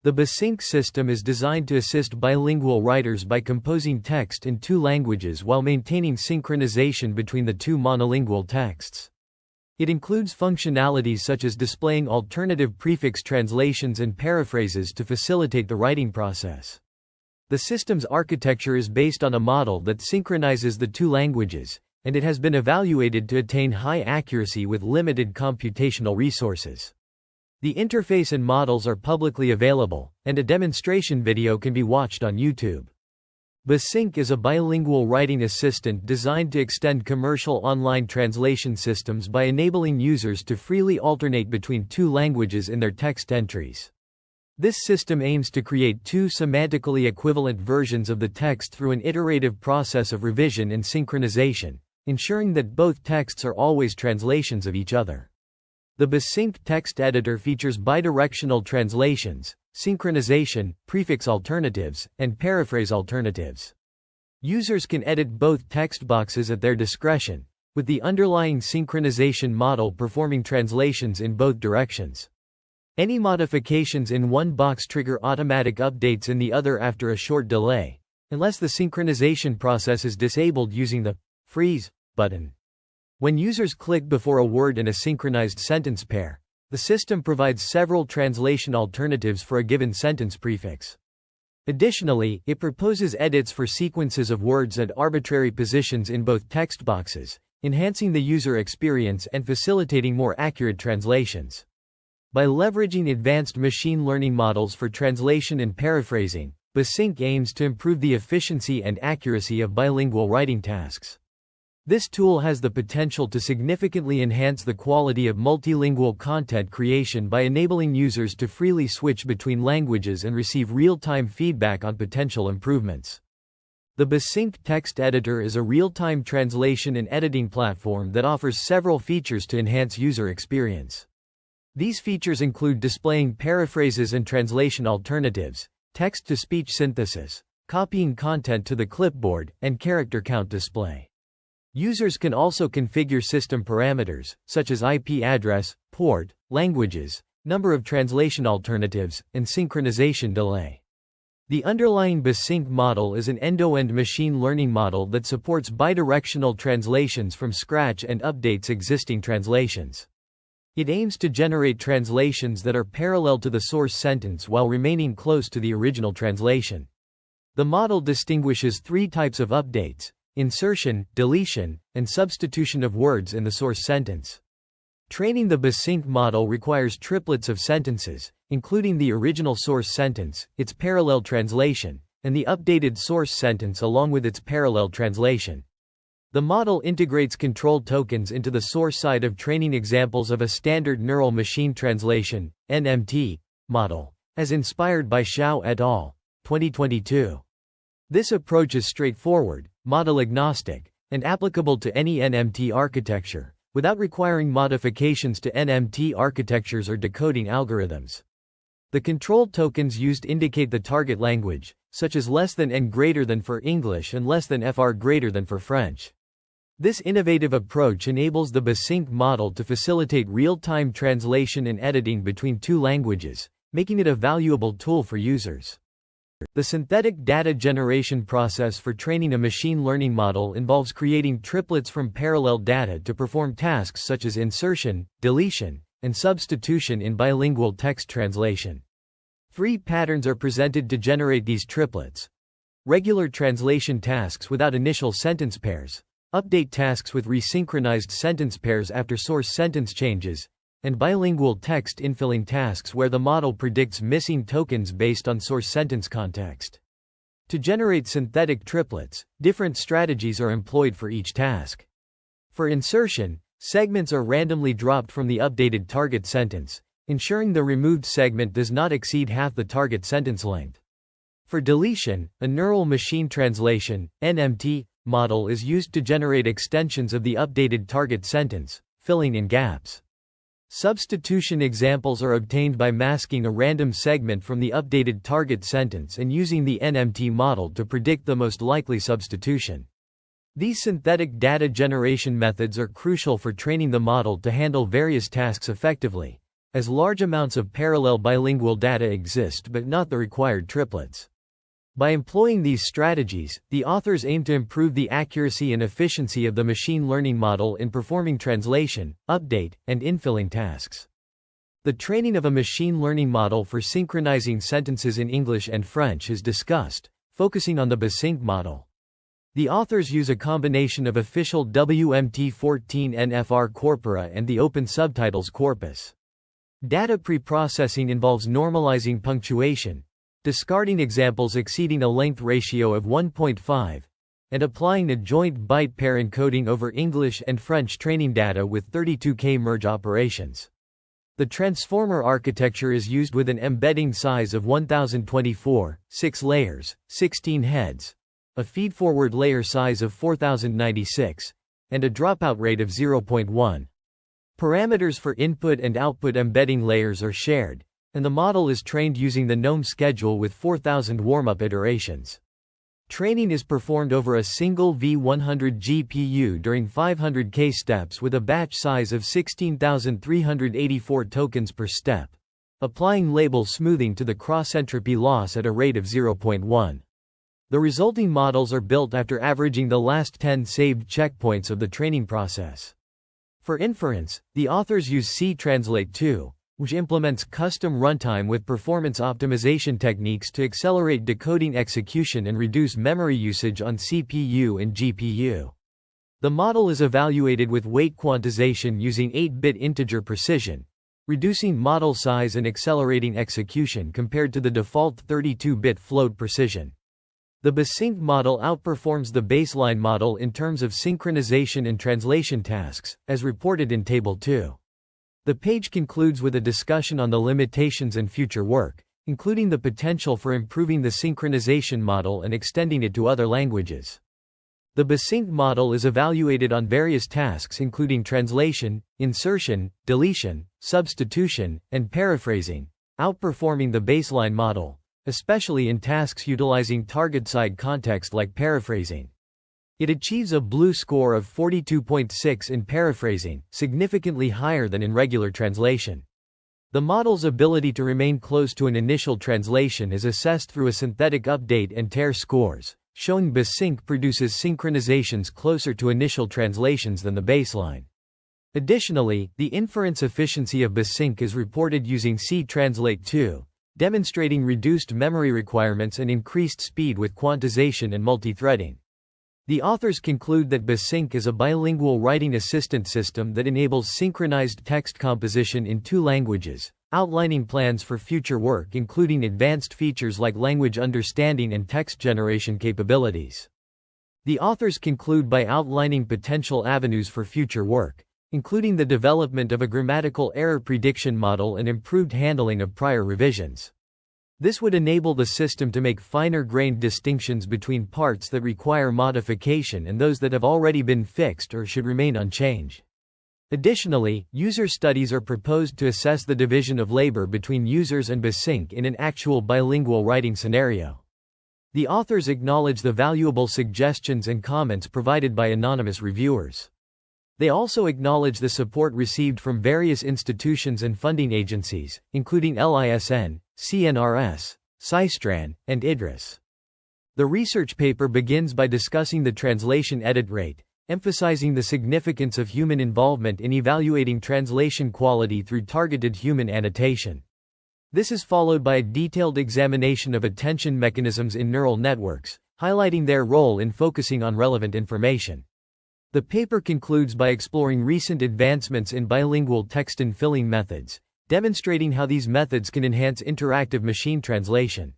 The BiSync system is designed to assist bilingual writers by composing text in two languages while maintaining synchronization between the two monolingual texts. It includes functionalities such as displaying alternative prefix translations and paraphrases to facilitate the writing process. The system's architecture is based on a model that synchronizes the two languages, and it has been evaluated to attain high accuracy with limited computational resources. The interface and models are publicly available, and a demonstration video can be watched on YouTube. BiSync is a bilingual writing assistant designed to extend commercial online translation systems by enabling users to freely alternate between two languages in their text entries. This system aims to create two semantically equivalent versions of the text through an iterative process of revision and synchronization, ensuring that both texts are always translations of each other. The BiSync text editor features bidirectional translations, synchronization, prefix alternatives, and paraphrase alternatives. Users can edit both text boxes at their discretion, with the underlying synchronization model performing translations in both directions. Any modifications in one box trigger automatic updates in the other after a short delay, unless the synchronization process is disabled using the freeze button. When users click before a word in a synchronized sentence pair, the system provides several translation alternatives for a given sentence prefix. Additionally, it proposes edits for sequences of words at arbitrary positions in both text boxes, enhancing the user experience and facilitating more accurate translations. By leveraging advanced machine learning models for translation and paraphrasing, BiSync aims to improve the efficiency and accuracy of bilingual writing tasks. This tool has the potential to significantly enhance the quality of multilingual content creation by enabling users to freely switch between languages and receive real-time feedback on potential improvements. The BiSync text editor is a real-time translation and editing platform that offers several features to enhance user experience. These features include displaying paraphrases and translation alternatives, text-to-speech synthesis, copying content to the clipboard, and character count display. Users can also configure system parameters, such as IP address, port, languages, number of translation alternatives, and synchronization delay. The underlying BiSync model is an end-to-end machine learning model that supports bidirectional translations from scratch and updates existing translations. It aims to generate translations that are parallel to the source sentence while remaining close to the original translation. The model distinguishes three types of updates: insertion, deletion, and substitution of words in the source sentence. Training the BiSync model requires triplets of sentences, including the original source sentence, its parallel translation, and the updated source sentence along with its parallel translation. The model integrates control tokens into the source side of training examples of a standard neural machine translation (NMT) model, as inspired by Xiao et al. 2022. This approach is straightforward, model-agnostic, and applicable to any NMT architecture, without requiring modifications to NMT architectures or decoding algorithms. The control tokens used indicate the target language, such as less than N greater than for English and less than FR greater than for French. This innovative approach enables the BiSync model to facilitate real-time translation and editing between two languages, making it a valuable tool for users. The synthetic data generation process for training a machine learning model involves creating triplets from parallel data to perform tasks such as insertion, deletion, and substitution in bilingual text translation. Three patterns are presented to generate these triplets: regular translation tasks without initial sentence pairs, update tasks with resynchronized sentence pairs after source sentence changes, and bilingual text infilling tasks where the model predicts missing tokens based on source sentence context. To generate synthetic triplets, different strategies are employed for each task. For insertion, segments are randomly dropped from the updated target sentence, ensuring the removed segment does not exceed half the target sentence length. For deletion, a neural machine translation (NMT) model is used to generate extensions of the updated target sentence, filling in gaps. Substitution examples are obtained by masking a random segment from the updated target sentence and using the NMT model to predict the most likely substitution. These synthetic data generation methods are crucial for training the model to handle various tasks effectively, as large amounts of parallel bilingual data exist but not the required triplets. By employing these strategies, the authors aim to improve the accuracy and efficiency of the machine learning model in performing translation, update, and infilling tasks. The training of a machine learning model for synchronizing sentences in English and French is discussed, focusing on the BiSync model. The authors use a combination of official WMT14 NFR corpora and the Open Subtitles corpus. Data pre-processing involves normalizing punctuation, discarding examples exceeding a length ratio of 1.5, and applying a joint byte pair encoding over English and French training data with 32K merge operations. The transformer architecture is used with an embedding size of 1024, 6 layers, 16 heads, a feed-forward layer size of 4096, and a dropout rate of 0.1. Parameters for input and output embedding layers are shared, and the model is trained using the GNOME schedule with 4000 warm-up iterations. Training is performed over a single V100 GPU during 500K steps with a batch size of 16,384 tokens per step, applying label smoothing to the cross-entropy loss at a rate of 0.1. The resulting models are built after averaging the last 10 saved checkpoints of the training process. For inference, the authors use C-Translate 2, which implements custom runtime with performance optimization techniques to accelerate decoding execution and reduce memory usage on CPU and GPU. The model is evaluated with weight quantization using 8-bit integer precision, reducing model size and accelerating execution compared to the default 32-bit float precision. The BiSync model outperforms the baseline model in terms of synchronization and translation tasks, as reported in Table 2. The page concludes with a discussion on the limitations and future work, including the potential for improving the synchronization model and extending it to other languages. The BiSync model is evaluated on various tasks including translation, insertion, deletion, substitution, and paraphrasing, outperforming the baseline model, especially in tasks utilizing target-side context like paraphrasing. It achieves a blue score of 42.6 in paraphrasing, significantly higher than in regular translation. The model's ability to remain close to an initial translation is assessed through a synthetic update and tear scores, showing BiSync produces synchronizations closer to initial translations than the baseline. Additionally, the inference efficiency of BiSync is reported using C-Translate 2, demonstrating reduced memory requirements and increased speed with quantization and multithreading. The authors conclude that BiSync is a bilingual writing assistant system that enables synchronized text composition in 2 languages, outlining plans for future work including advanced features like language understanding and text generation capabilities. The authors conclude by outlining potential avenues for future work, including the development of a grammatical error prediction model and improved handling of prior revisions. This would enable the system to make finer-grained distinctions between parts that require modification and those that have already been fixed or should remain unchanged. Additionally, user studies are proposed to assess the division of labor between users and BiSync in an actual bilingual writing scenario. The authors acknowledge the valuable suggestions and comments provided by anonymous reviewers. They also acknowledge the support received from various institutions and funding agencies, including LISN, CNRS, Cystran, and IDRIS. The research paper begins by discussing the translation edit rate, emphasizing the significance of human involvement in evaluating translation quality through targeted human annotation. This is followed by a detailed examination of attention mechanisms in neural networks, highlighting their role in focusing on relevant information. The paper concludes by exploring recent advancements in bilingual text infilling methods, demonstrating how these methods can enhance interactive machine translation.